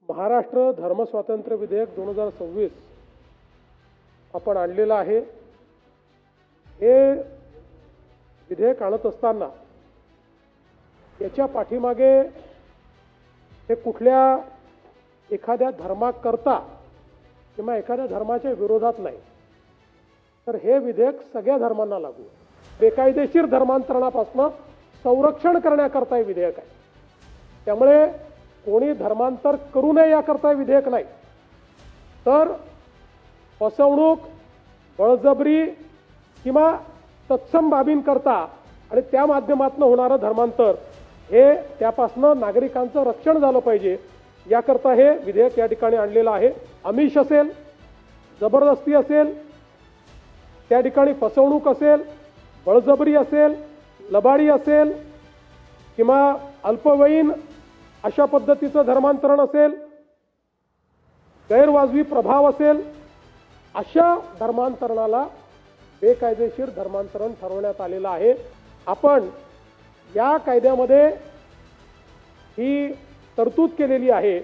महाराष्ट्र धर्मस्वातंत्र्य विधेयक 2026 आपण आणलेलं आहे। हे विधेयक आणत असताना याच्या पाठीमागे हे कुठल्या एखाद्या धर्माकरता किंवा एखाद्या धर्माच्या विरोधात नाही, तर हे विधेयक सगळ्या धर्मांना लागू आहे। बेकायदेशीर धर्मांतरणापासून संरक्षण करण्याकरता हे विधेयक आहे। त्यामुळे कोणी धर्मांतर करू नये याकरता हे विधेयक नाही, तर फसवणूक, बळजबरी किंवा तत्सम बाबींकरता आणि त्या माध्यमातून होणारं धर्मांतर हे त्यापासून नागरिकांचं रक्षण झालं पाहिजे याकरता हे विधेयक या ठिकाणी आणलेलं आहे। आमिष असेल, जबरदस्ती असेल, त्या ठिकाणी फसवणूक असेल, बळजबरी असेल, लबाडी असेल किंवा अल्पवयीन अशा पद्धतीचं धर्मांतरण असेल, गैरवाजवी प्रभाव असेल, अशा धर्मांतरणाला बेकायदेशीर धर्मांतरण ठरवण्यात आलेलं आहे। आपण या कायद्यामध्ये ही तरतूद केलेली आहे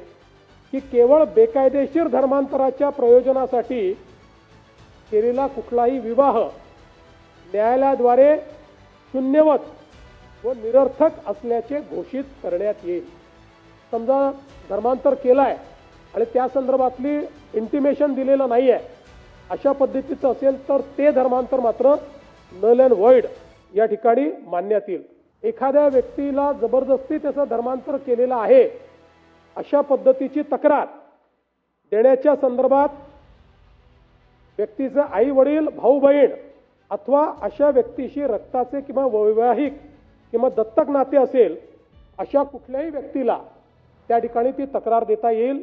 की केवळ बेकायदेशीर धर्मांतराच्या प्रयोजनासाठी केलेला कुठलाही विवाह न्यायालयाद्वारे शून्यवत व निरर्थक असल्याचे घोषित करण्यात येईल। समजा धर्मांतर केलाय आणि त्या संदर्भातली इंटिमेशन दिलेलं नाही आहे अशा पद्धतीचं असेल तर ते धर्मांतर मात्र नल अँड व्हॉइड या ठिकाणी मानण्यात येईल। एखाद्या व्यक्तीला जबरदस्ती त्याचं धर्मांतर केलेलं आहे अशा पद्धतीची तक्रार देण्याच्या संदर्भात व्यक्तीचे आई वडील, भाऊ बहीण अथवा अशा व्यक्तीशी रक्ताचे किंवा वैवाहिक किंवा दत्तक नाते असेल अशा कुठल्याही व्यक्तीला त्या ठिकाणी ती तक्रार देता येईल।